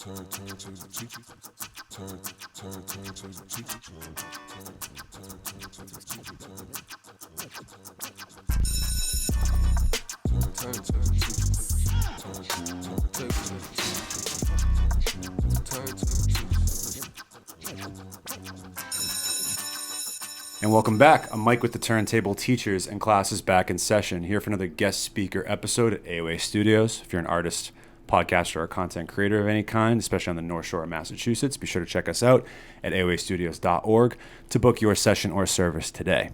turn to the teacher. Turn to the teacher. Turn to the teacher. Turn to the teacher. Turn to the teacher. And welcome back. I'm Mike with the Turntable. Teachers and classes back in session, here for another guest speaker episode at AOA Studios. If you're an artist, podcaster, or content creator of any kind, especially on the North Shore of Massachusetts, be sure to check us out at aoastudios.org to book your session or service today.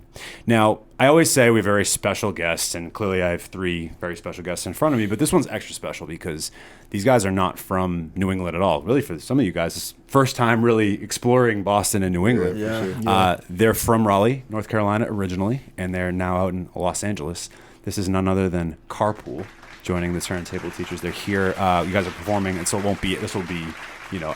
Now, I always say we have very special guests, and clearly I have three very special guests in front of me, but this one's extra special because these guys are not from New England at all. Really, for some of you guys, it's first time really exploring Boston and New England. Yeah. They're from Raleigh, North Carolina originally, and they're now out in Los Angeles. This is none other than Carpool joining the Turntable Teachers. They're here. You guys are performing, and so this will be,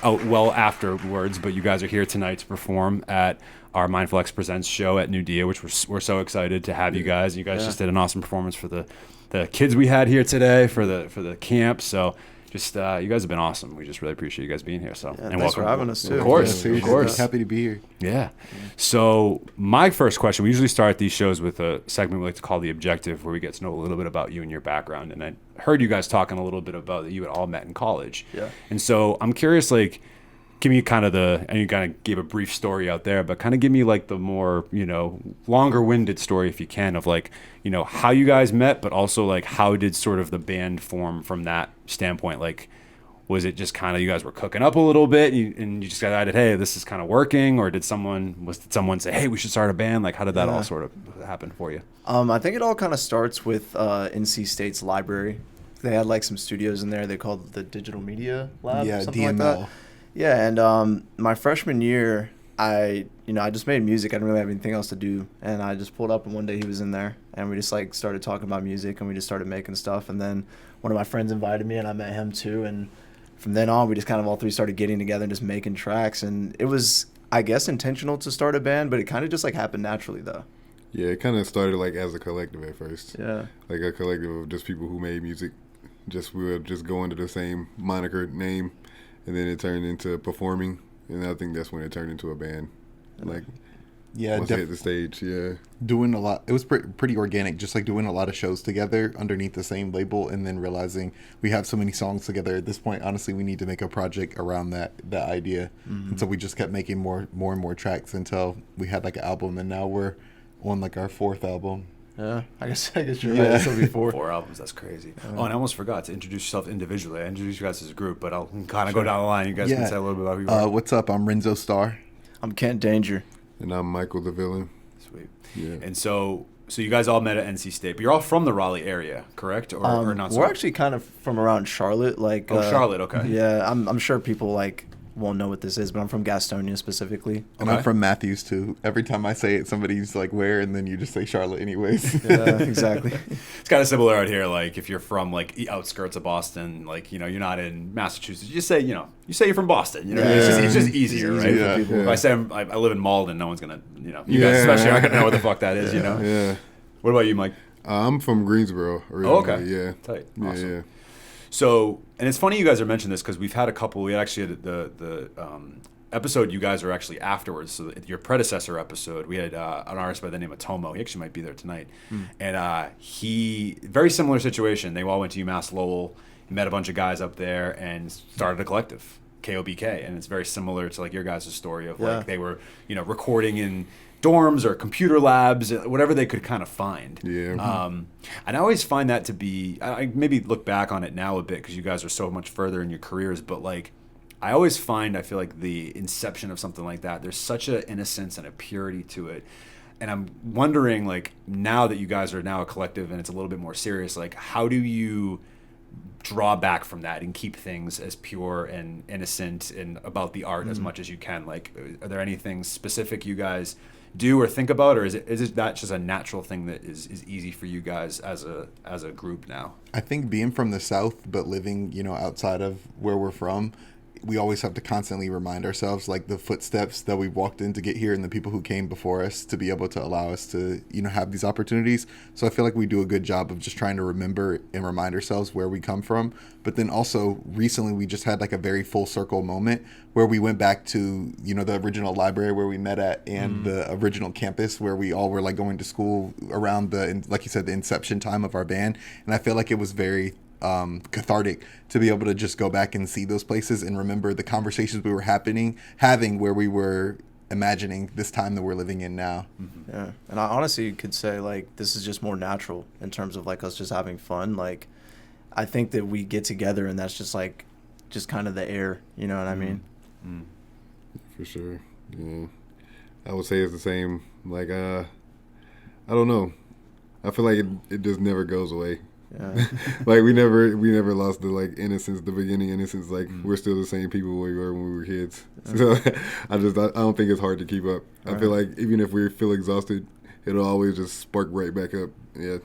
out well afterwards, but you guys are here tonight to perform at our Mindful X Presents show at New Dia, which we're so excited to have you guys. You guys just did an awesome performance for the kids we had here today for the camp. So just you guys have been awesome. We just really appreciate you guys being here. So and thanks for having us too. Of course. Happy to be here. Yeah. So my first question, we usually start these shows with a segment we like to call The Objective, where we get to know a little bit about you and your background. And I heard you guys talking a little bit about that you had all met in college. Yeah. And so I'm curious, give me kind of and you kind of gave a brief story out there, but kind of give me the more, longer-winded story, if you can, of how you guys met, but also how did sort of the band form from that standpoint? Was it just kind of you guys were cooking up a little bit and you just decided, hey, this is kind of working? Or did someone say, hey, we should start a band? How did that all sort of happen for you? I think it all kind of starts with NC State's library. They had some studios in there. They called it the Digital Media Lab. Yeah, something DML. like that. Yeah, and my freshman year, I just made music. I didn't really have anything else to do, and I just pulled up, and one day he was in there, and we just started talking about music, and we just started making stuff. And then one of my friends invited me, and I met him too. And from then on, we just kind of all three started getting together and just making tracks. And it was, I guess, intentional to start a band, but it kind of just happened naturally though. Yeah, it kind of started as a collective at first. Yeah. A collective of just people who made music. We would just go under the same moniker name, and then it turned into performing. And I think that's when it turned into a band. Once it hit the stage, doing a lot. It was pretty organic, just doing a lot of shows together underneath the same label, and then realizing we have so many songs together. At this point, honestly, we need to make a project around that idea. Mm-hmm. And so we just kept making more and more tracks until we had an album, and now we're on our fourth album. Yeah, I guess you're right. This will be four. 4 albums. That's crazy. Oh, and I almost forgot to introduce yourself individually. I introduced you guys as a group, but I'll kind of go down the line. You guys can say a little bit about who you are. What's up? I'm Renzo Starr. I'm Kent Danger. And I'm Michael the Villain. Sweet. Yeah. And so you guys all met at NC State, but you're all from the Raleigh area, correct? Or not so We're much? actually kind of from around Charlotte. Charlotte, okay. Yeah, I'm sure people won't know what this is, but I'm from Gastonia specifically. And I'm from Matthews too. Every time I say it, somebody's where, and then you just say Charlotte anyways. Yeah, exactly. It's kind of similar out here. If you're from the outskirts of Boston, you're not in Massachusetts, you just say you're from Boston. It's just easier, right? Yeah. If I say I live in Malden, no one's gonna, you guys especially aren't gonna know what the fuck that is, Yeah. What about you, Mike? I'm from Greensboro originally. Oh, okay. Yeah. Tight. Awesome. Yeah. So, and it's funny you guys are mentioning this because we've had a couple. We actually had the episode you guys are actually afterwards. So your predecessor episode, we had an artist by the name of Tomo. He actually might be there tonight. And he, very similar situation. They all went to UMass Lowell, met a bunch of guys up there, and started a collective, KOBK. And it's very similar to your guys' story of they were recording in dorms or computer labs, whatever they could kind of find. Yeah. And I always find that to be, I maybe look back on it now a bit because you guys are so much further in your careers, but I always I feel the inception of something like that, there's such an innocence and a purity to it. And I'm wondering, now that you guys are now a collective and it's a little bit more serious, how do you draw back from that and keep things as pure and innocent and about the art as much as you can? Are there anything specific you guys do or think about, or is it that just a natural thing that is easy for you guys as a group now? I think being from the South but living outside of where we're from, we always have to constantly remind ourselves, like, the footsteps that we walked in to get here and the people who came before us to be able to allow us to, you know, have these opportunities. So I feel like we do a good job of just trying to remember and remind ourselves where we come from. But then also recently we just had like a very full circle moment where we went back to, you know, the original library where we met at, and the original campus where we all were like going to school around the, like you said, the inception time of our band. And I feel like it was very cathartic to be able to just go back and see those places and remember the conversations we were having where we were imagining this time that we're living in now. Yeah, and I honestly could say like this is just more natural in terms of like us just having fun. Like I think that we get together and that's just like just kind of the air, you know what I mean? For sure. Yeah, I would say it's the same. Like I don't know, I feel like it just nenever goes away. Yeah. Like we never lost the like innocence, the beginning innocence. Like we're still the same people we were when we were kids. So I don't think it's hard to keep up. I feel like even if we feel exhausted, it'll always just spark right back up. Yeah.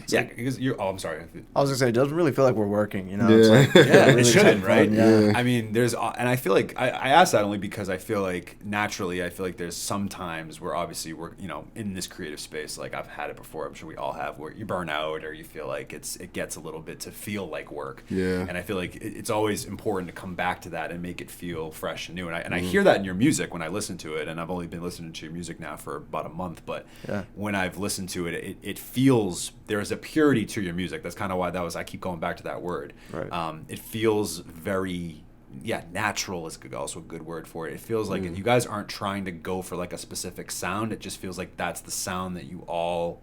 Yeah, because I'm sorry. I was gonna say it doesn't really feel like we're working, you know? Yeah. It's like, Yeah, really it shouldn't, fun, right? Yeah. I mean, and I feel like I asked that only because I feel like naturally, I feel like there's some times where obviously we're, you know, in this creative space, like I've had it before, I'm sure we all have, where you burn out or you feel like it gets a little bit to feel like work. Yeah. And I feel like it's always important to come back to that and make it feel fresh and new. And I hear that in your music when I listen to it, and I've only been listening to your music now for about a month, but when I've listened to it, it feels, there's a purity to your music. That's kind of why I keep going back to that word. Right. It feels very, natural is also a good word for it. It feels like you guys aren't trying to go for like a specific sound. It just feels like that's the sound that you all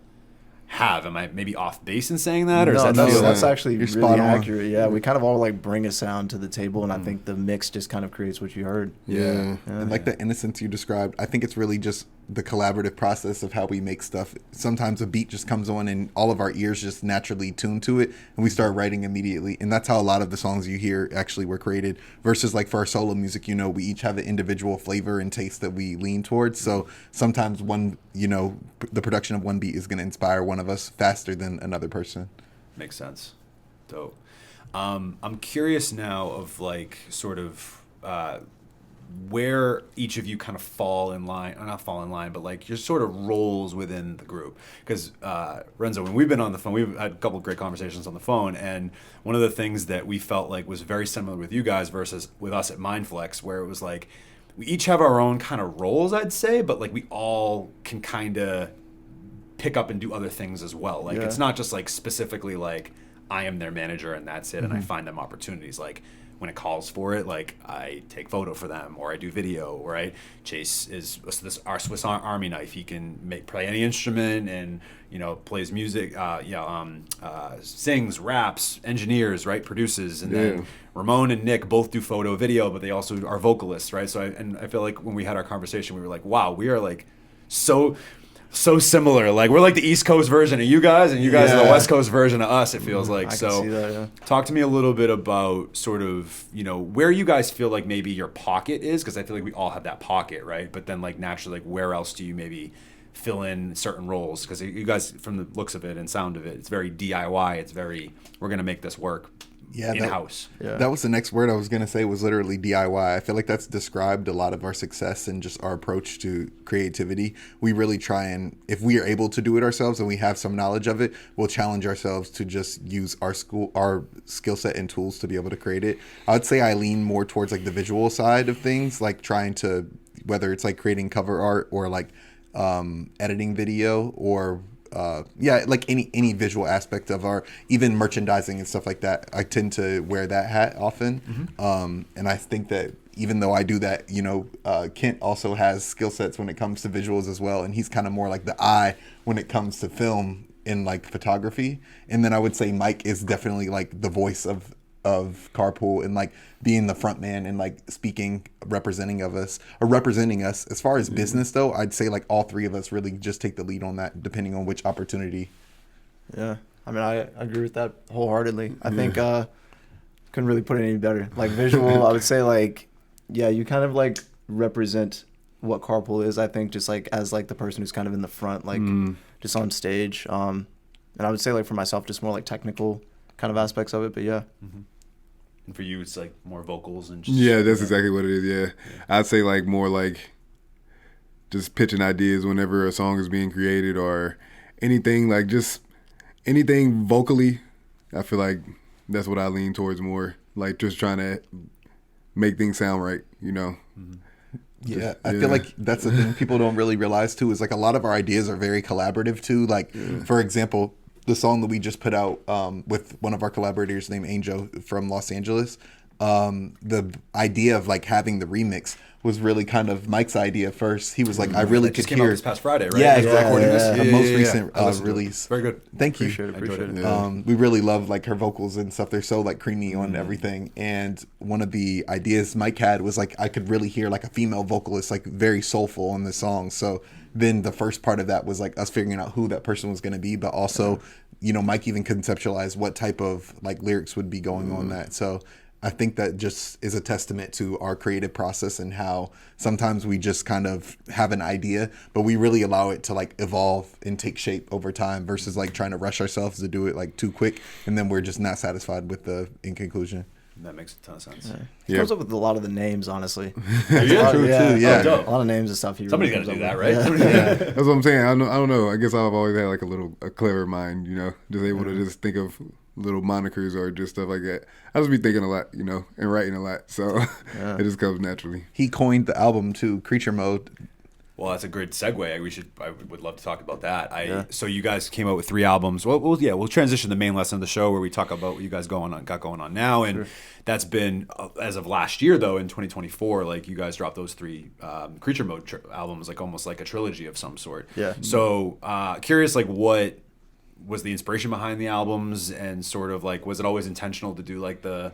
have. Am I maybe off base in saying that, or No, does that feel that's actually You're really spot on. accurate. Yeah, we kind of all like bring a sound to the table, and I think the mix just kind of creates what you heard. Yeah. And like the innocence you described, I think it's really just the collaborative process of how we make stuff. Sometimes a beat just comes on and all of our ears just naturally tune to it and we start writing immediately. And that's how a lot of the songs you hear actually were created, versus like for our solo music, you know, we each have an individual flavor and taste that we lean towards. So sometimes the production of one beat is going to inspire one of us faster than another person. Makes sense. Dope. I'm curious now of like sort of where each of you kind of fall in line, or not fall in line, but like your sort of roles within the group. Because Renzo, when we've been on the phone, we've had a couple of great conversations on the phone, and one of the things that we felt like was very similar with you guys versus with us at Mindflex, where it was like we each have our own kind of roles, I'd say, but like we all can kind of pick up and do other things as well. Like it's not just like specifically like I am their manager and that's it, and I find them opportunities. Like when it calls for it, like I take photo for them, or I do video, or Chase is our Swiss Army knife. He can play any instrument and, you know, plays music, sings, raps, engineers, right, produces, and then Ramon and Nick both do photo, video, but they also are vocalists, right? So I feel like when we had our conversation, we were like, wow, we are like so similar. Like we're like the East Coast version of you guys, and you guys are the West Coast version of us, it feels like. I can So see that, yeah. talk to me a little bit about sort of, you know, where you guys feel like maybe your pocket is, because I feel like we all have that pocket, right? But then like naturally, like where else do you maybe fill in certain roles? Because you guys, from the looks of it and sound of it, it's very DIY. It's very, we're going to make this work in-house. That was the next word I was going to say, was literally DIY. I feel like that's described a lot of our success and just our approach to creativity. We really try, and if we are able to do it ourselves and we have some knowledge of it, we'll challenge ourselves to just use our skill set and tools to be able to create it. I would say I lean more towards like the visual side of things, like trying to, whether it's like creating cover art or like editing video, or like any visual aspect of our, even merchandising and stuff like that. I tend to wear that hat often. And I think that even though I do that, you know, Kent also has skill sets when it comes to visuals as well. And he's kind of more like the eye when it comes to film in like photography. And then I would say Mike is definitely like the voice of Carpool, and like being the front man and like speaking, representing us. As far as business though, I'd say like all three of us really just take the lead on that, depending on which opportunity. Yeah, I mean, I agree with that wholeheartedly. I think couldn't really put it any better. Like visual, I would say like, yeah, you kind of like represent what Carpool is. I think just like as like the person who's kind of in the front, like just on stage. And I would say like for myself, just more like technical kind of aspects of it. But yeah. And for you, it's like more vocals and Yeah, that's exactly what it is. Yeah. I'd say like more like just pitching ideas whenever a song is being created or anything, like just anything vocally. I feel like that's what I lean towards more, like just trying to make things sound right, you know. Yeah, I feel like that's the thing people don't really realize too, is like a lot of our ideas are very collaborative too. Like for example, the song that we just put out with one of our collaborators named Angel from Los Angeles, the idea of like having the remix was really kind of Mike's idea first. He was like, I really It could just came hear out this past Friday, right? Yeah, As we're exactly. recording this? The Yeah, most yeah, yeah. recent I listened to it. release. Very good. Thank you. Appreciate it. Yeah. We really love like her vocals and stuff. They're so like creamy on everything. And one of the ideas Mike had was like I could really hear like a female vocalist like very soulful on the song. So then the first part of that was like us figuring out who that person was going to be, but also you know Mike even conceptualized what type of like lyrics would be going on that. So I think that just is a testament to our creative process and how sometimes we just kind of have an idea, but we really allow it to like evolve and take shape over time versus like trying to rush ourselves to do it like too quick. And then we're just not satisfied with the in conclusion. That makes a ton of sense. He comes up with a lot of the names, honestly. Yeah, True, too, yeah. A lot of names and stuff. Somebody's got to do that, right? That's what I'm saying. I don't know. I guess I've always had like a clever mind, you know, just able to just think of little monikers or just stuff like that. I just be thinking a lot, you know, and writing a lot, so it just comes naturally. He coined the album too, Creature Mode. Well, that's a great segue. I would love to talk about that. So you guys came out with 3 albums. We'll transition to the main lesson of the show where we talk about what you guys got going on now, and that's been as of last year though in 2024. Like you guys dropped those 3 Creature Mode albums, like almost like a trilogy of some sort. Yeah. So curious, like what was the inspiration behind the albums, and sort of like was it always intentional to do like the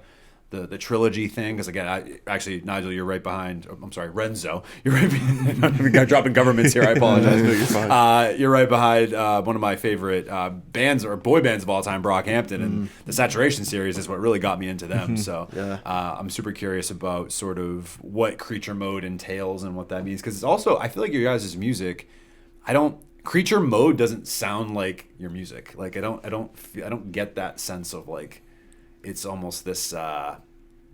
trilogy thing? Because again, actually, Nigel, you're right behind. I'm sorry, Renzo, you're right behind. We got dropping governments here. I apologize. You're right behind one of my favorite bands or boy bands of all time, Brockhampton, and the Saturation series is what really got me into them. So I'm super curious about sort of what Creature Mode entails and what that means. Because it's also, I feel like your guys' music, Creature Mode doesn't sound like your music. Like I don't get that sense of like it's almost this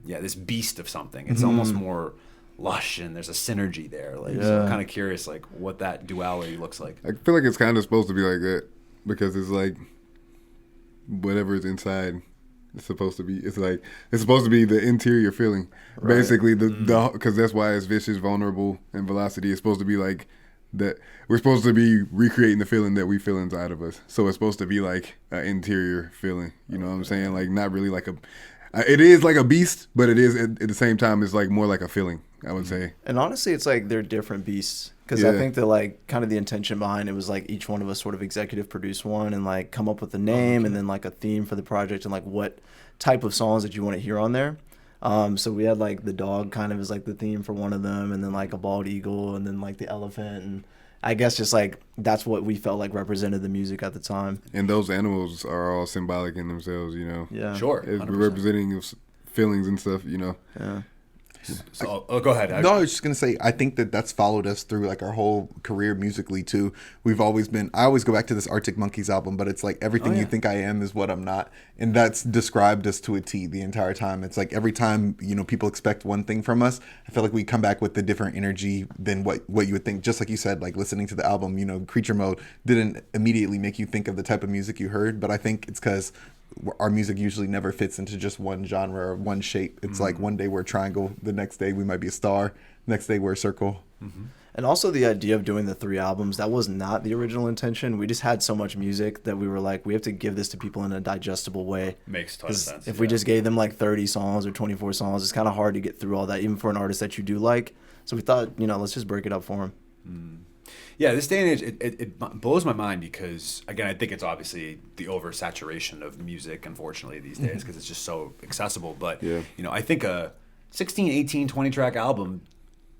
this beast of something. It's almost more lush and there's a synergy there. Like so I'm kind of curious like what that duality looks like. I feel like it's kind of supposed to be like that because it's like whatever is inside it's supposed to be. It's supposed to be the interior feeling. Right. Basically the because that's why it's vicious, vulnerable, and velocity. It's supposed to be like that we're supposed to be recreating the feeling that we feel inside of us. So it's supposed to be like an interior feeling. You know what I'm saying? Like not really like it is like a beast, but it is at the same time it's like more like a feeling, I would say. And honestly, it's like they're different beasts. Because I think that like kind of the intention behind it was like each one of us sort of executive produce one and like come up with a name and then like a theme for the project and like what type of songs that you want to hear on there. So we had like the dog kind of as like the theme for one of them, and then like a bald eagle, and then like the elephant, and I guess just like that's what we felt like represented the music at the time. And those animals are all symbolic in themselves, you know. Yeah, sure, it's representing of feelings and stuff, you know. Yeah. So go ahead. No, I was just gonna say I think that's followed us through like our whole career musically too. We've always been. I always go back to this Arctic Monkeys album, but it's like everything you think I am is what I'm not, and that's described us to a T the entire time. It's like every time people expect one thing from us, I feel like we come back with a different energy than what you would think. Just like you said, like listening to the album, Creature Mode didn't immediately make you think of the type of music you heard, but I think it's because our music usually never fits into just one genre or one shape. It's like one day we're a triangle, the next day we might be a star, next day we're a circle. And also the idea of doing the 3 albums, that was not the original intention. We just had so much music that we were like, we have to give this to people in a digestible way. Makes a ton of sense. If we just gave them like 30 songs or 24 songs, it's kind of hard to get through all that, even for an artist that you do like. So we thought, let's just break it up for them. Yeah, this day and age, it blows my mind because, again, I think it's obviously the oversaturation of music, unfortunately, these days because it's just so accessible. But, I think a 16, 18, 20-track album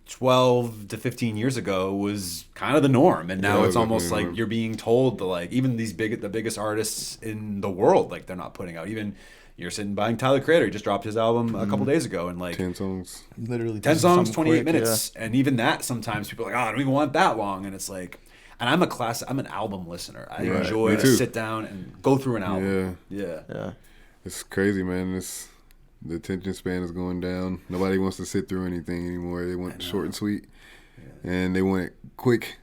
12 to 15 years ago was kind of the norm. And now it's almost like you're being told to, like, even the biggest artists in the world, like, they're not putting out. Even you're sitting buying Tyler Creator. He just dropped his album a couple days ago, and like 10 songs, literally 10 songs, 28 minutes, and even that sometimes people are like, oh, I don't even want that long, and it's like, and I'm an album listener. I enjoy to sit down and go through an album. Yeah. It's crazy, man. The attention span is going down. Nobody wants to sit through anything anymore. They want short and sweet, and they want it quick.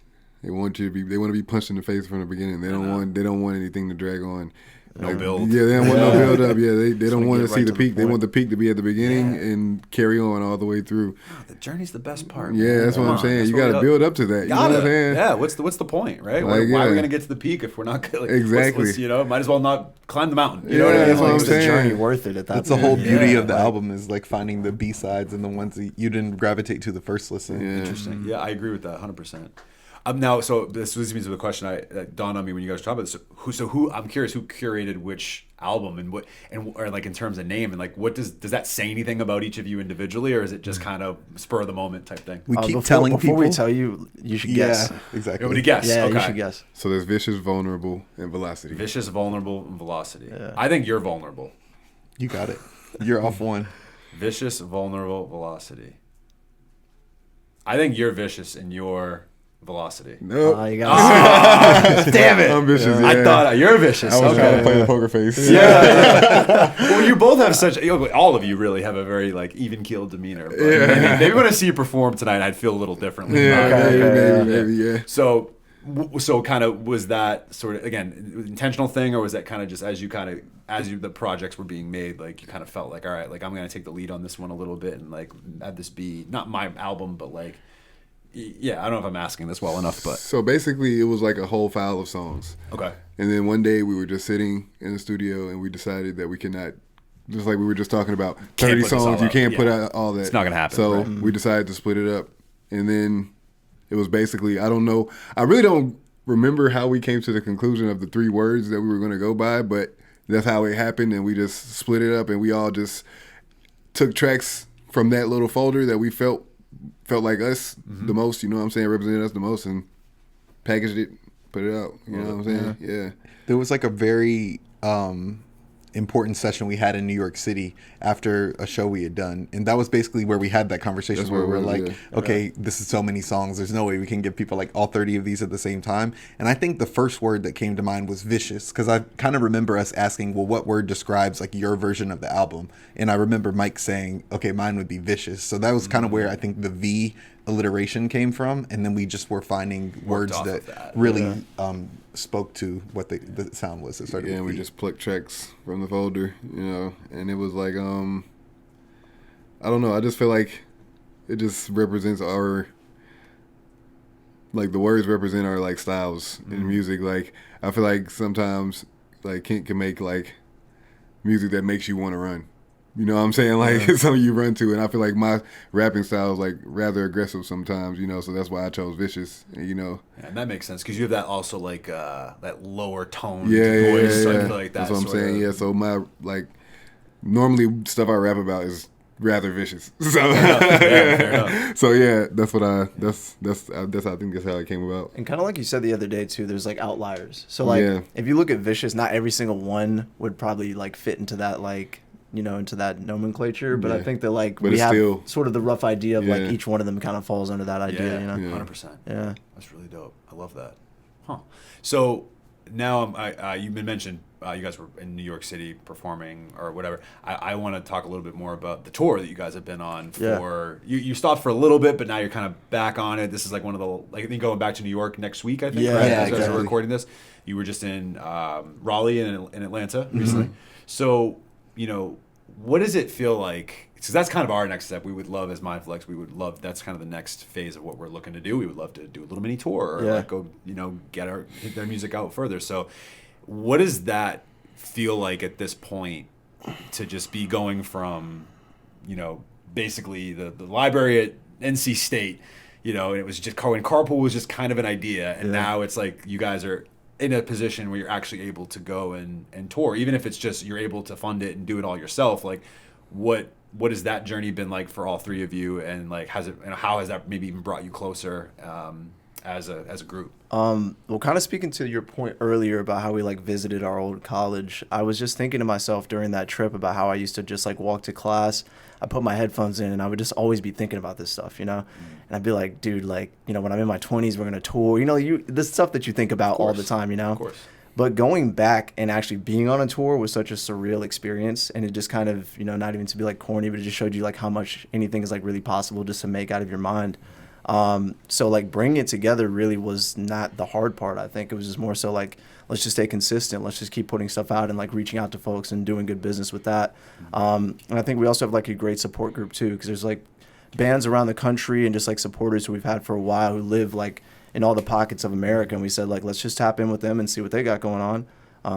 They want you to be. They want to be punched in the face from the beginning. They don't want. They don't want anything to drag on. No build. Yeah, they don't want no build up. Yeah, they don't want to see right the to the peak. They point. want the peak to be at the beginning and carry on all the way through. Oh, the journey's the best part. Yeah, man. that's what Come I'm on, saying. that's You what got we to build up to that. You know Got what I'm it. saying? Yeah. What's the point, right? Like, Why are we yeah. gonna get to the peak if we're not like, Exactly. What's, you know, might as well not climb the mountain. You Yeah, know what I mean? that's what Like, I'm Is the saying. journey worth it at that That's the point? whole beauty Yeah, of the like- album is like finding the B-sides and the ones that you didn't gravitate to the first listen. Yeah. Interesting. Yeah, I agree with that 100%. Now, so this leads me to the question that dawned on me when you guys were talking about this. So who? I'm curious who curated which album and what, and or like in terms of name, and like what does that say anything about each of you individually, or is it just kind of spur of the moment type thing? We keep before, telling before people. we tell you, you should guess. Yeah, exactly. Nobody guess. Yeah, Okay. you should guess. So there's vicious, vulnerable, and velocity. Vicious, vulnerable, and velocity. Yeah. I think you're vulnerable. You got it. You're off one. Vicious, vulnerable, velocity. I think you're vicious and you're velocity. Nope. You got Damn it! I'm vicious. Yeah. I thought you're vicious. I was Okay. trying to play the poker face. Yeah. Well, you both have such. All of you really have a very like even keeled demeanor. But maybe when I see you perform tonight, I'd feel a little differently. Yeah, about it. maybe, yeah. So kind of was that sort of again intentional thing, or was that kind of just as the projects were being made, like you kind of felt like, all right, like I'm gonna take the lead on this one a little bit and like have this be not my album, but like. Yeah, I don't know if I'm asking this well enough, but So basically, it was like a whole file of songs. okay. And then one day we were just sitting in the studio and we decided that we cannot, just like we were just talking about, Can't 30 put this all songs, you out. can't put Yeah. out all that. It's not gonna happen, So right. we decided to split it up. And then it was basically, I don't know, I really don't remember how we came to the conclusion of the 3 words that we were going to go by, but that's how it happened. And we just split it up and we all just took tracks from that little folder that we felt like us the most, you know what I'm saying, represented us the most, and packaged it, put it out, you know what I'm saying? Yeah. There was like a very important session we had in New York City after a show we had done, and that was basically where we had that conversation That's where where we're it was, like, yeah. okay, this is so many songs, there's no way we can give people like all 30 of these at the same time. And I think the first word that came to mind was vicious, because I kind of remember us asking, well, what word describes like your version of the album? And I remember Mike saying, okay, mine would be vicious. So that was kind of where I think the V alliteration came from, and then we just were finding words off that of that. really spoke to what the sound was. It started Yeah, with and we V. just plucked tracks from the folder, you know, and it was like, I don't know, I just feel like it just represents our, like the words represent our like styles in music. Like I feel like sometimes like Kent can make like music that makes you want to run. You know what I'm saying? Like something you run to, and I feel like my rapping style is like rather aggressive sometimes, you know, so that's why I chose Vicious, you know. Yeah, and that makes sense because you have that also like that lower tone Yeah, voice. So I yeah. feel like That's what I'm sort saying. of- Yeah, so my like normally stuff I rap about is rather vicious. So fair enough. so yeah, that's what I think that's how it came about. And kind of like you said the other day too, there's like outliers. So like Yeah. if you look at Vicious, not every single one would probably like fit into that like into that nomenclature. But I Yeah. think that like But we it's have still- sort of the rough idea of like Yeah. each one of them kind of falls under that idea. Yeah, You know? 100%. Yeah. That's really dope. I love that. Huh. So now you've been mentioned. You guys were in New York City performing or whatever. I want to talk a little bit more about the tour that you guys have been on. For you stopped for a little bit, but now you're kind of back on it. This is like one of the like I think going back to New York next week. I think Yeah, right? yeah, As you guys are exactly. recording this, you were just in Raleigh and in Atlanta recently. So what does it feel like? Because that's kind of our next step. We would love as Mindflex. We would love. That's kind of the next phase of what we're looking to do. We would love to do a little mini tour or Yeah. like go get their music out further. So, what does that feel like at this point to just be going from, basically the library at NC State, and it was just when carpool was just kind of an idea, and now it's like you guys are in a position where you're actually able to go and tour, even if it's just you're able to fund it and do it all yourself. Like, what has that journey been like for all three of you, and like how has that maybe even brought you closer as a group? Well, kind of speaking to your point earlier about how we like visited our old college, I was just thinking to myself during that trip about how I used to just like walk to class. I put my headphones in and I would just always be thinking about this stuff, and I'd be like, dude, like, when I'm in my 20s, we're going to tour, this stuff that you think about all the time, Of course. But going back and actually being on a tour was such a surreal experience, and it just kind of, you know, not even to be like corny, but it just showed you like how much anything is like really possible just to make out of your mind. So like bringing it together really was not the hard part. I think it was just more so like, let's just stay consistent. Let's just keep putting stuff out and like reaching out to folks and doing good business with that. And I think we also have like a great support group too, because there's like bands around the country and just like supporters who we've had for a while who live like in all the pockets of America, and we said like let's just tap in with them and see what they got going on.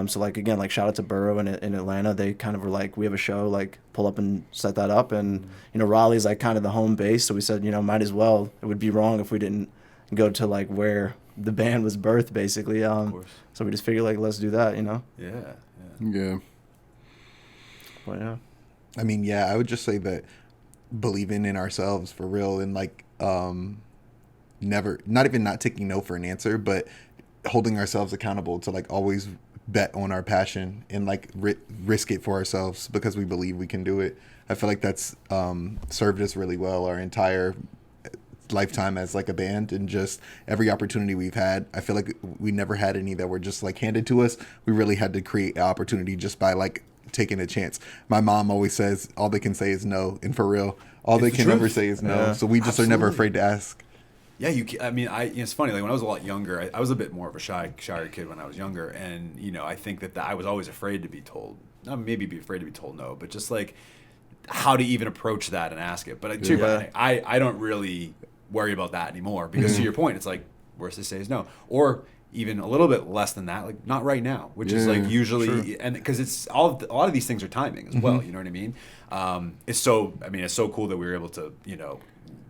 So like again, like shout out to Burrow in Atlanta. They kind of were like, we have a show, like pull up and set that up. And you know, Raleigh's like kind of the home base, so we said, you know, might as well. It would be wrong if we didn't go to like where the band was birthed, basically. So we just figured like let's do that, you know. Yeah. But yeah. I mean, yeah, I would just say that believing in ourselves for real, and like never, not even not taking no for an answer, but holding ourselves accountable to like always bet on our passion and like risk it for ourselves because we believe we can do it. I feel like that's served us really well our entire lifetime as like a band, and just every opportunity we've had, I feel like we never had any that were just like handed to us. We really had to create an opportunity just by like taking a chance. My mom always says all they can say is no, and for real, all they can ever say is no. Yeah. So we just are never afraid to ask. Yeah, I mean, it's funny. Like when I was a lot younger, I was a bit more of a shyer kid when I was younger, and you know, I think that I was always afraid to be told, not maybe be afraid to be told no, but just like how to even approach that and ask it. But to your point, I don't really worry about that anymore because to your point, it's like worst they say is no, or even a little bit less than that, like not right now, which is like usually, and because it's a lot of these things are timing as well. You know what I mean? It's so cool that we were able to, you know,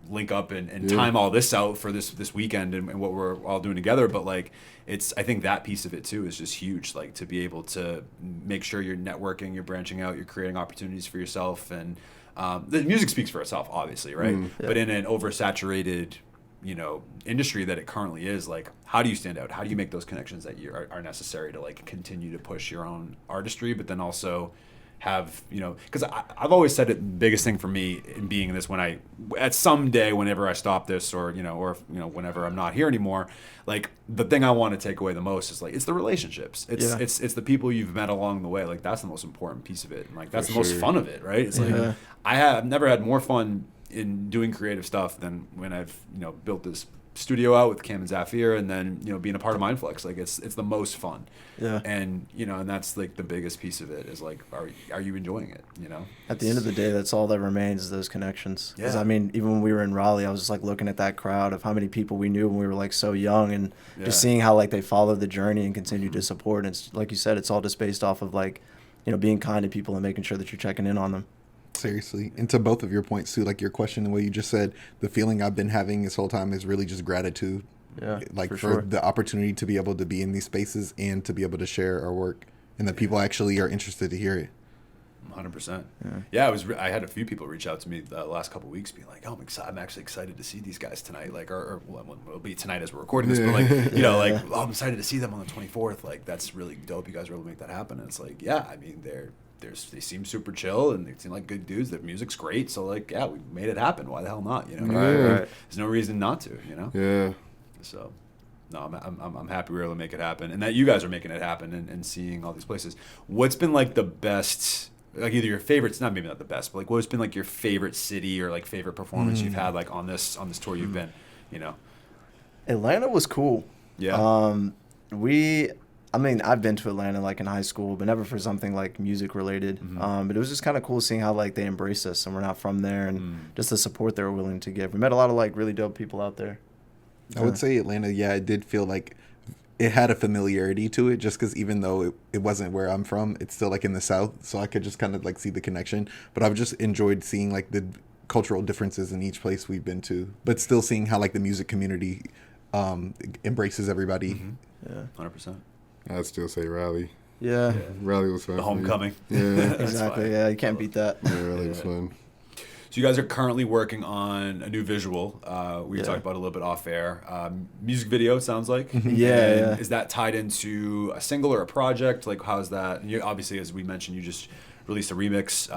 link up and time all this out for this weekend and what we're all doing together. But like, I think that piece of it too is just huge. Like to be able to make sure you're networking, you're branching out, you're creating opportunities for yourself, and the music speaks for itself, obviously, right? But in an oversaturated, you know, industry that it currently is, like, how do you stand out? How do you make those connections that are necessary to like continue to push your own artistry, but then also have, you know, because I've always said it, the biggest thing for me in being in this, when at some day, whenever I stop this, or whenever I'm not here anymore, like the thing I want to take away the most is like, it's the relationships. It's the people you've met along the way. Like that's the most important piece of it. And like, that's the most fun of it, right? It's like, I've never had more fun in doing creative stuff than when I've, you know, built this studio out with Cam and Zafir, and then, you know, being a part of Mindflex. Like it's the most fun. And you know, and that's like the biggest piece of it is like, are you enjoying it, you know? At the end of the day, that's all that remains is those connections. Because I mean, even when we were in Raleigh, I was just like looking at that crowd of how many people we knew when we were like so young, and just seeing how like they followed the journey and continue to support. And it's like you said, it's all just based off of like, you know, being kind to people and making sure that you're checking in on them. Seriously. And to both of your points too, like your question, the way you just said, the feeling I've been having this whole time is really just gratitude. Like for the opportunity to be able to be in these spaces and to be able to share our work, and that people actually are interested to hear it. 100%. Yeah, I had a few people reach out to me the last couple of weeks being like, oh, I'm actually excited to see these guys tonight. Like, or it'll be tonight as we're recording this, but like, you know, like, oh, I'm excited to see them on the 24th. Like, that's really dope. You guys were able to make that happen. And it's like, yeah, I mean, they seem super chill and they seem like good dudes. Their music's great. So like, yeah, we made it happen. Why the hell not? You know, Right. There's no reason not to, you know? Yeah. So, no, I'm happy we were able to make it happen, and that you guys are making it happen and seeing all these places. What's been like the best, like either your favorites, not maybe not the best, but like what's been like your favorite city or like favorite performance you've had like on this tour you've been, you know? Atlanta was cool. Yeah. I mean, I've been to Atlanta like in high school, but never for something like music related. But it was just kind of cool seeing how like they embraced us, and we're not from there, and just the support they were willing to give. We met a lot of like really dope people out there. I would say Atlanta, yeah, it did feel like it had a familiarity to it, just because even though it wasn't where I'm from, it's still like in the South, so I could just kind of like see the connection. But I've just enjoyed seeing like the cultural differences in each place we've been to, but still seeing how like the music community embraces everybody. Yeah, 100%. I'd still say Raleigh. Yeah. Raleigh was fun. The homecoming. Yeah. Exactly. Yeah, you can't beat that. Yeah, Raleigh was fun. So you guys are currently working on a new visual. We talked about it a little bit off air. Music video, it sounds like. Yeah. Is that tied into a single or a project? Like, how's that? You, obviously, as we mentioned, you just released a remix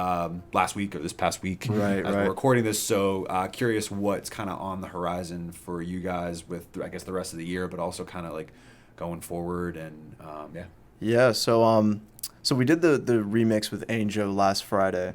last week or this past week as we're recording this. So curious what's kind of on the horizon for you guys with, I guess, the rest of the year, but also kind of like going forward and Yeah, so we did the remix with Angel last Friday,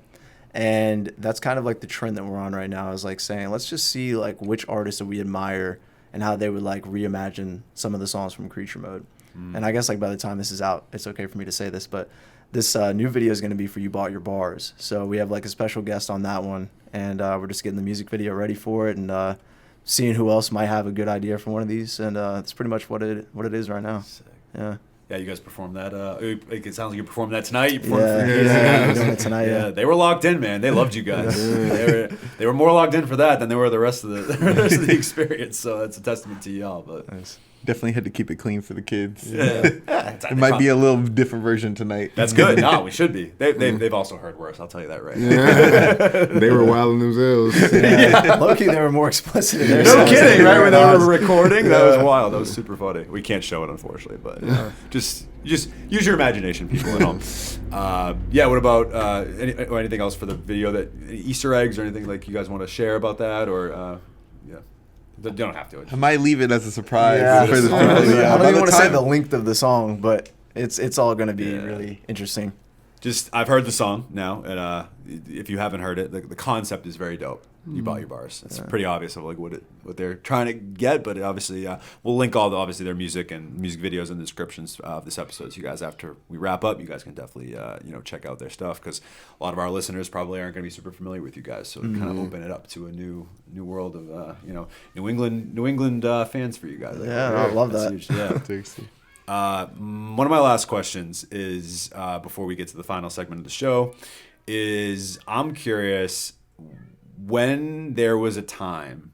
and that's kind of like the trend that we're on right now. Is like saying let's just see like which artists that we admire and how they would like reimagine some of the songs from Creature Mode. And I guess like by the time this is out, it's okay for me to say this, but this new video is going to be for You Bought Your Bars. So we have like a special guest on that one, and we're just getting the music video ready for it and seeing who else might have a good idea for one of these, and that's pretty much what it is right now. Sick. Yeah. Yeah, you guys performed that. It sounds like you performed that tonight. You performed Yeah, for we're doing it tonight. Yeah, they were locked in, man. They loved you guys. They were more locked in for that than they were the rest of the experience. So that's a testament to y'all. But Nice. Definitely had to keep it clean for the kids. yeah, It might be a little different version tonight. That's good. No, we should be. They've also heard worse. I'll tell you that right. They were wilding themselves. Low-key, they were more explicit in their No songs kidding, than right? When they ours. were recording, that was wild. That was super funny. We can't show it, unfortunately, but just use your imagination, people at home. Yeah. What about anything else for the video? Any Easter eggs or anything like you guys want to share about that, or yeah, you don't have to. I might leave it as a surprise Yeah, for the it's- people. I By don't even want to say time- the length of the song, but it's all going to be Yeah. really interesting. Just I've heard the song now, and if you haven't heard it, the concept is very dope. You bought your bars. It's pretty obvious of like what they're trying to get, but obviously we'll link all obviously their music and music videos in the descriptions of this episode. So you guys, after we wrap up, you guys can definitely check out their stuff because a lot of our listeners probably aren't going to be super familiar with you guys. So kind of open it up to a new world of New England fans for you guys. Yeah, I love That's that. huge. Yeah. Seriously. One of my last questions is before we get to the final segment of the show is I'm curious when there was a time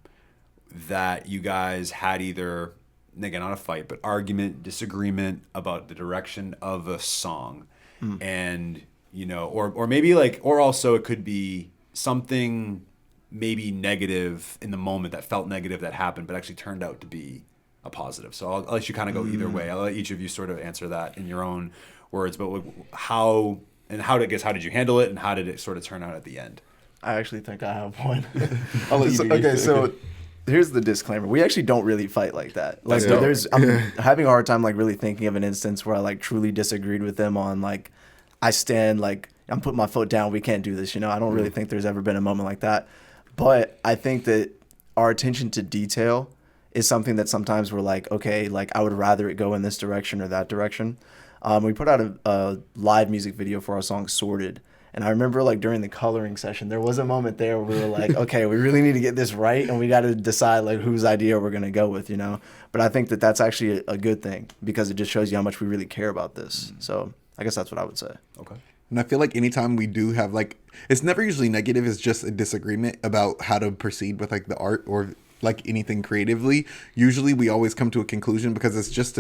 that you guys had either, again, not a fight, but argument, disagreement about the direction of a song. And, or maybe or also it could be something maybe negative in the moment that felt negative that happened, but actually turned out to be a positive. So I'll let you kind of go either way. I'll let each of you sort of answer that in your own words, but how did you handle it and how did it sort of turn out at the end? I actually think I have one. I'll let you do yours. So here's the disclaimer. We actually don't really fight like that. Like That's dope. I'm having a hard time like really thinking of an instance where I like truly disagreed with them on like I stand like I'm putting my foot down. We can't do this. I don't really think there's ever been a moment like that. But I think that our attention to detail is something that sometimes we're like, okay, like I would rather it go in this direction or that direction. We put out a live music video for our song Sorted. And I remember like during the coloring session, there was a moment there where we were like, okay, we really need to get this right. And we got to decide like whose idea we're going to go with, But I think that that's actually a good thing because it just shows you how much we really care about this. So I guess that's what I would say. Okay. And I feel like anytime we do have it's never usually negative. It's just a disagreement about how to proceed with like the art or like anything creatively. Usually we always come to a conclusion because it's just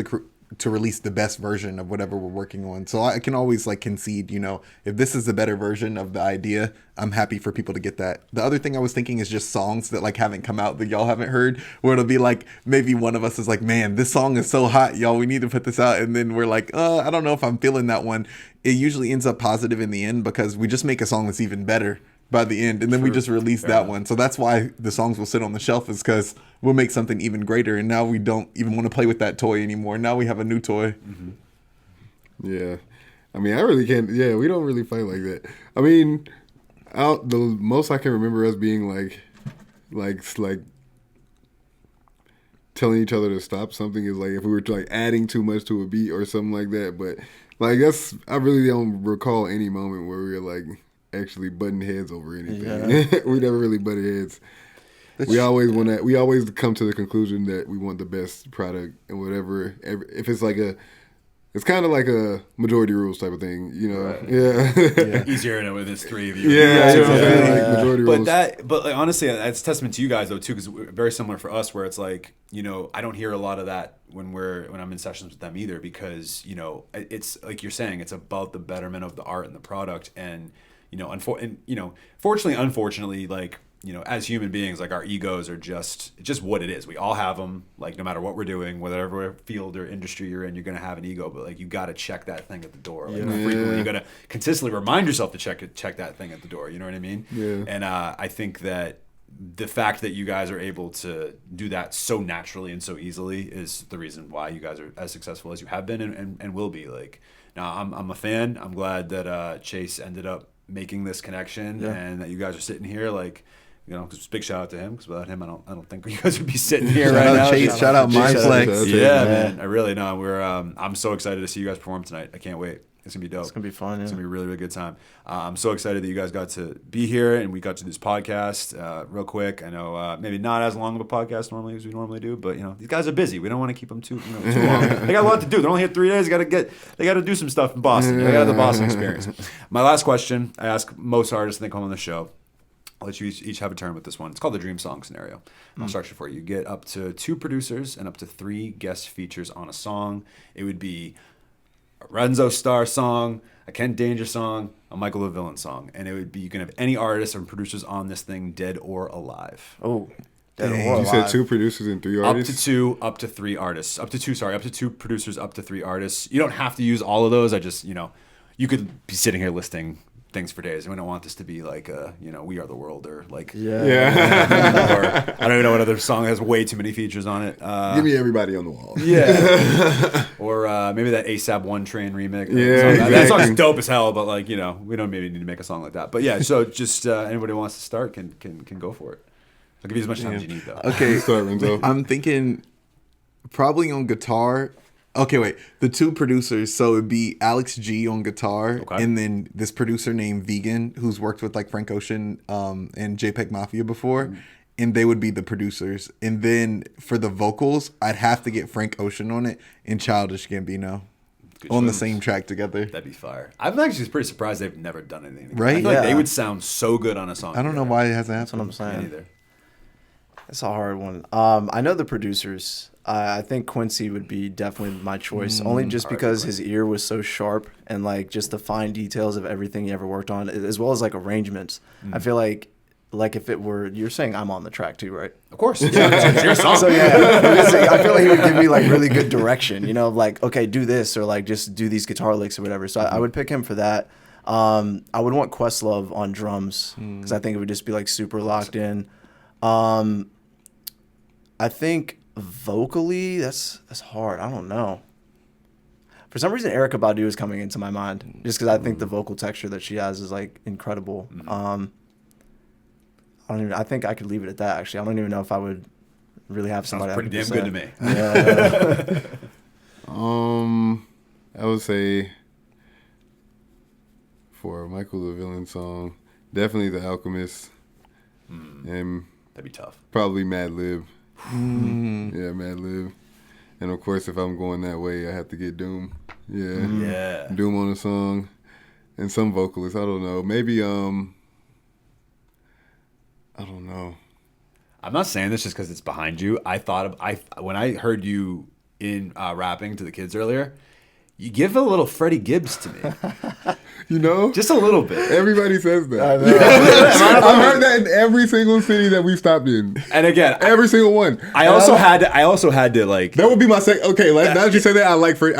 to release the best version of whatever we're working on. So I can always like concede, if this is the better version of the idea, I'm happy for people to get that. The other thing I was thinking is just songs that like haven't come out that y'all haven't heard, where it'll be like maybe one of us is like, man, this song is so hot, y'all, we need to put this out. And then we're like, I don't know if I'm feeling that one. It usually ends up positive in the end because we just make a song that's even better by the end, and then we just release that one. So that's why the songs will sit on the shelf, is because we'll make something even greater, and now we don't even want to play with that toy anymore. Now we have a new toy. Yeah. I mean, I really can't. Yeah, we don't really fight like that. I mean, the most I can remember us being like telling each other to stop something is like if we were like adding too much to a beat or something like that. But like I really don't recall any moment where we were like actually butting heads over anything. Yeah. We never really butted heads. We always come to the conclusion that we want the best product and whatever. If it's like it's kind of like a majority rules type of thing, Right. Yeah. Easier with this three of you. Yeah, Two. like majority rules. But like, honestly, it's testament to you guys though too, because very similar for us, where it's like I don't hear a lot of that when I'm in sessions with them either, because it's like you're saying, it's about the betterment of the art and the product, and fortunately, unfortunately, like. As human beings, like our egos are just what it is. We all have them, like no matter what we're doing, whatever field or industry you're in, you're going to have an ego, but like you got to check that thing at the door. Like frequently, you got to consistently remind yourself to check that thing at the door. You know what I mean? Yeah. And I think that the fact that you guys are able to do that so naturally and so easily is the reason why you guys are as successful as you have been and will be. Like, no, I'm a fan. I'm glad that Chase ended up making this connection and that you guys are sitting here like. Cause big shout out to him. Because without him, I don't think you guys would be sitting here right now. Chase, shout out Mindflex. Yeah, man. I really know. I'm so excited to see you guys perform tonight. I can't wait. It's gonna be dope. It's gonna be fun. It's gonna be a really, really good time. I'm so excited that you guys got to be here and we got to do this podcast real quick. I know maybe not as long of a podcast normally as we normally do, but these guys are busy. We don't want to keep them too long. They got a lot to do. They're only here 3 days. They got to do some stuff in Boston. They got to have the Boston experience. My last question I ask most artists when they come on the show. I'll let you each have a turn with this one. It's called the dream song scenario. I'll structure it for you. You get up to 2 producers and up to 3 guest features on a song. It would be a Renzo Starr song, a Kent Danger song, a Michael the Villain song. And it would be, you can have any artists or producers on this thing, dead or alive. Oh, dead or You alive. said 2 producers and 3 artists? Up to 2, up to 3 artists. Up to 2 producers, up to 3 artists. You don't have to use all of those. I just, you could be sitting here listing things for days. And we don't want this to be like, We Are the World or like... Yeah. or, I don't even know what other song has way too many features on it. Give me Everybody on the Wall. Yeah. Or maybe that ASAP One Train remix. Yeah, That song's dope as hell, but like, we don't maybe need to make a song like that. But yeah, so just anybody who wants to start can go for it. I'll give you as much time as you need though. Okay, Start, Renzo. I'm thinking probably on guitar. Okay, wait. The 2 producers, so it'd be Alex G on guitar, and then this producer named Vegan, who's worked with like Frank Ocean and JPEG Mafia before, and they would be the producers. And then for the vocals, I'd have to get Frank Ocean on it and Childish Gambino on the same track together. That'd be fire. I'm actually pretty surprised they've never done anything together. Right? I feel like Yeah. they would sound so good on a song. I don't know together. why it hasn't That's what I'm happened. Me saying. neither. It's a hard one. I know the producers. I think Quincy would be definitely my choice, only just because his ear was so sharp and like just the fine details of everything he ever worked on, as well as like arrangements. I feel like if it were, you're saying I'm on the track too, right? Of course. It's your song. So yeah, I feel like he would give me like really good direction, like okay, do this or like just do these guitar licks or whatever. So I would pick him for that. I would want Questlove on drums because I think it would just be like super locked in. I think vocally that's hard. I don't know. For some reason, Erykah Badu is coming into my mind just because I think the vocal texture that she has is like incredible. I think I could leave it at that. Actually, I don't even know if I would really have somebody. Sounds pretty damn 100%. good to me. Yeah. I would say for Michael the Villain song, definitely The Alchemist, and That'd be tough. probably Mad Lib. Yeah, Mad Lib. And of course, if I'm going that way, I have to get Doom. Yeah. Yeah. Doom on the song. And some vocalists. I don't know. Maybe, I don't know. I'm not saying this just because it's behind you. When I heard you in rapping to the kids earlier, you give a little Freddie Gibbs to me. You know? Just a little bit. Everybody says that. I know. I've heard that in every single city that we've stopped in. And again, Every single one. I also had to like. That would be my second. Okay, now that you say that, I like Freddie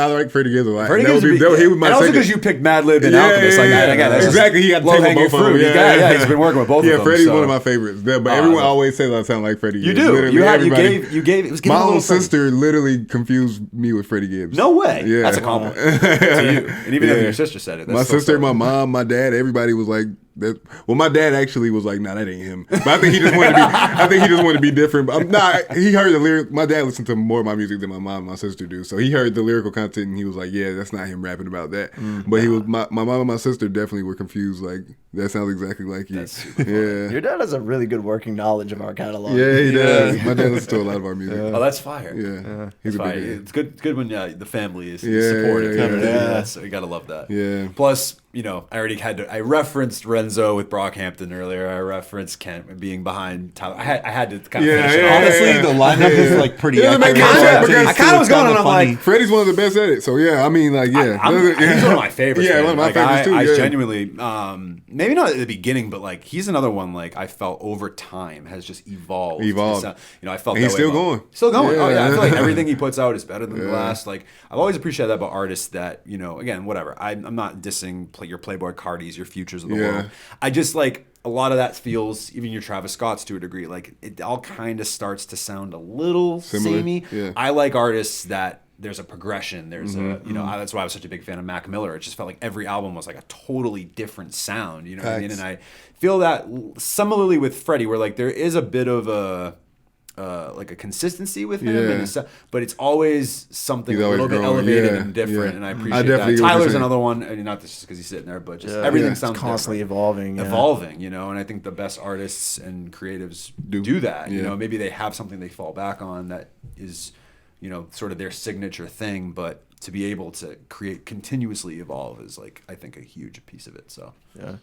Gibbs a lot. Freddie That Gibbs would would be, be, he would my and also second. because you picked Mad Lib and Yeah, Alchemist. Like, yeah, again, that's exactly. He got to take low-hanging both of them. fruit. Yeah. He's been working with both of them. Freddie's so. one of my favorites. Yeah, but Oh, everyone I love- always says I sound like Freddie You Gibbs. do. Literally You everybody. gave. It was giving My a own little Freddie. sister literally confused me with Freddie Gibbs. No way. Yeah. That's a compliment to you. And even if Yeah. your sister said it, that's My still sister, so- my mom, my dad, everybody was like that. Well, my dad actually was like, "Nah, that ain't him." But I think he just wanted to be. I think he just wanted to be different. But he heard the lyric. My dad listened to more of my music than my mom and my sister do. So he heard the lyrical content and he was like, "Yeah, that's not him rapping about that." But he was my mom and my sister definitely were confused. Like that sounds exactly like you. That's super funny. Yeah, Your dad has a really good working knowledge of our catalog. yeah, he does. My dad listens to a lot of our music. Oh, that's fire. Yeah, It's he's a fire. big It's good when the family is Yeah, supportive. yeah, yeah. So you gotta love that. Yeah. Plus, I referenced Renzo with Brockhampton earlier. I referenced Kent being behind Tyler. I had to kind of Yeah, finish it yeah, off. Honestly, yeah. the lineup is like pretty Yeah, it accurate. makes sense, because I kinda was going on, I'm like, Freddie's one of the best at it. So yeah, I mean, like, yeah, He's one of my favorites. Yeah, man. one of my Like, favorites too. I yeah. genuinely, maybe not at the beginning, but like he's another one. Like I felt over time has just evolved. Evolved. I felt And he's that way still about- going. Still going. Oh yeah, I feel like Yeah. everything he puts out is better than the Yeah. last. Like I've always appreciated that about artists. That again, whatever. I'm not dissing your Playboy Cardis, your Futures of the Yeah. world. I just like. A lot of that feels, even your Travis Scott's to a degree, like it all kind of starts to sound a little Similar, samey. yeah. I like artists that there's a progression. There's a, you know, that's why I was such a big fan of Mac Miller. It just felt like every album was like a totally different sound, you know what I mean? And I feel that similarly with Freddie, where like there is a bit of a, like a consistency with him, and but it's always something a little bit elevated and different, and I appreciate that. Tyler's another one, and not just because he's sitting there, but just everything sounds constantly evolving, you know. And I think the best artists and creatives do that. You know, maybe they have something they fall back on that is, you know, sort of their signature thing, but to be able to continuously evolve is like, I think, a huge piece of it. So yeah.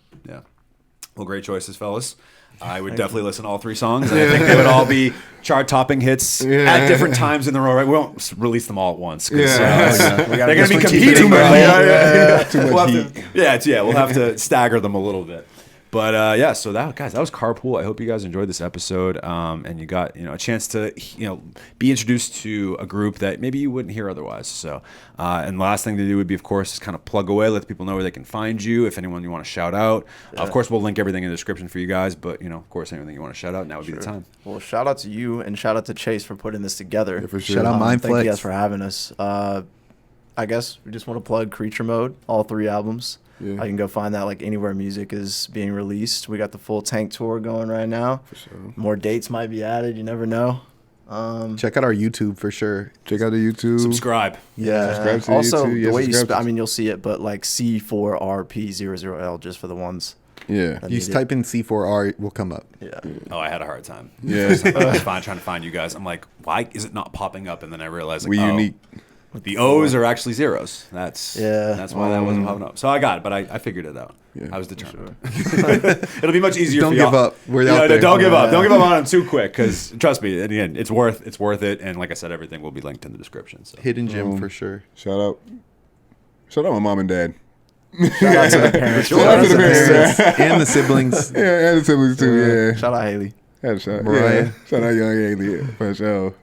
Well, great choices, fellas. I would definitely listen to all 3 songs, and I think they would all be chart-topping hits at different times in the row. Right? We won't release them all at once. They're going to be competing. We'll have to stagger them a little bit. But so that was Carpool. I hope you guys enjoyed this episode, and you got a chance to be introduced to a group that maybe you wouldn't hear otherwise. So, and the last thing to do would be, of course, is kind of plug away, let people know where they can find you. If anyone you want to shout out, of course, we'll link everything in the description for you guys. But of course, anything you want to shout out, now would be the time. Well, shout out to you and shout out to Chase for putting this together. Yeah, for sure. Shout out Mindflex. Thank you guys for having us. I guess we just want to plug Creature Mode, all 3 albums. I can go find that like anywhere music is being released. We got the full Tank tour going right now. For sure. More dates might be added. You never know. Check out our YouTube for sure. Check out the YouTube. Subscribe. Yeah. Subscribe to also, YouTube. the way you spell, I mean, you'll see it, but like C4RP00L just for the ones. Yeah. You type in C4R, it will come up. Yeah. Oh, I had a hard time. Yeah. I was trying to find you guys. I'm like, why is it not popping up? And then I realized, like, we unique. The O's are actually zeros. That's why that wasn't popping up. So I got it, but I figured it out. Yeah, I was determined. Sure. It'll be much easier. Don't for y'all. give up. We're out there. Don't give up. Don't give up on them too quick, because trust me, again, it's worth it. And like I said, everything will be linked in the description. So. Hidden gem for sure. Shout out my mom and dad. Shout out to the parents. Shout out to the parents and the siblings. Yeah, and the siblings too. Yeah. Shout out Haley. Shout out young Haley for sure.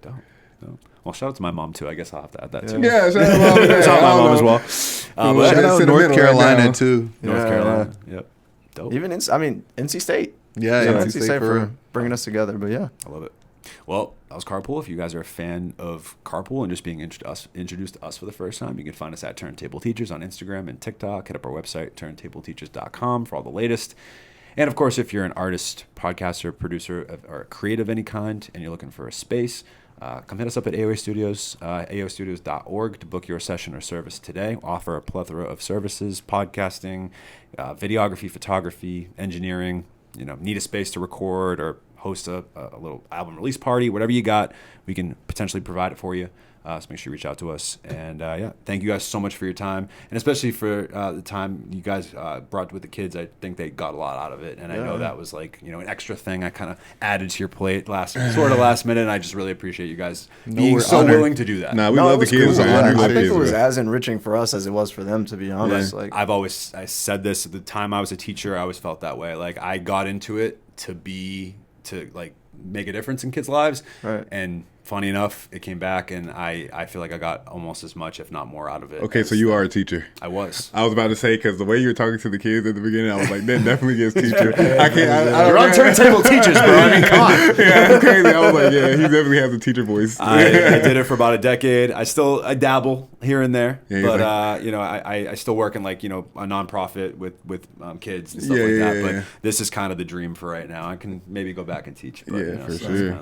Well, shout out to my mom too. I guess I'll have to add that too. Yeah, shout out to my mom as well. Shout out North Carolina too. North Carolina. Yep. Dope. Even NC State. Yeah, NC State for bringing us together. But yeah, I love it. Well, that was Carpool. If you guys are a fan of Carpool and just being introduced to us for the first time, you can find us at Turntable Teachers on Instagram and TikTok. Hit up our website, turntableteachers.com, for all the latest. And of course, if you're an artist, podcaster, producer, or creative of any kind, and you're looking for a space, come hit us up at AOA Studios, aostudios.org, to book your session or service today. We offer a plethora of services: podcasting, videography, photography, engineering. Need a space to record or host a little album release party, whatever you got, we can potentially provide it for you. So make sure you reach out to us. And thank you guys so much for your time, and especially for the time you guys brought with the kids. I think they got a lot out of it, and I know that was like an extra thing I kind of added to your plate last minute. And I just really appreciate you guys being so willing to do that. We love the kids. Cool. I think it was as enriching for us as it was for them, to be honest. Like, I said this at the time I was a teacher. I always felt that way. Like, I got into it to make a difference in kids' lives, right? And funny enough, it came back, and I feel like I got almost as much, if not more, out of it. Okay, so you are a teacher. I was about to say, because the way you were talking to the kids at the beginning, I was like, that definitely gets teacher. You're on Turntable Teachers, bro. I mean, come on. Yeah, it's crazy. I was like, yeah, he definitely has a teacher voice. I did it for about a decade. I dabble here and there, but I still work in a nonprofit with kids and stuff like that. But this is kind of the dream for right now. I can maybe go back and teach. But, for sure.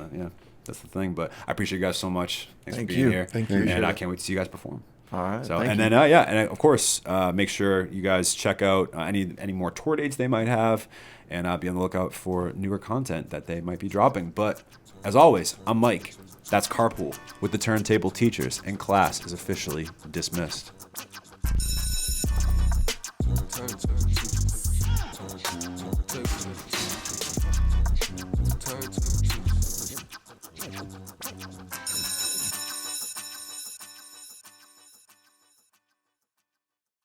That's the thing. But I appreciate you guys so much. Thanks for being here. Thank you. And I can't wait to see you guys perform. All right. So then of course, make sure you guys check out any more tour dates they might have, and be on the lookout for newer content that they might be dropping. But as always, I'm Mike. That's Carpool with the Turntable Teachers, and class is officially dismissed.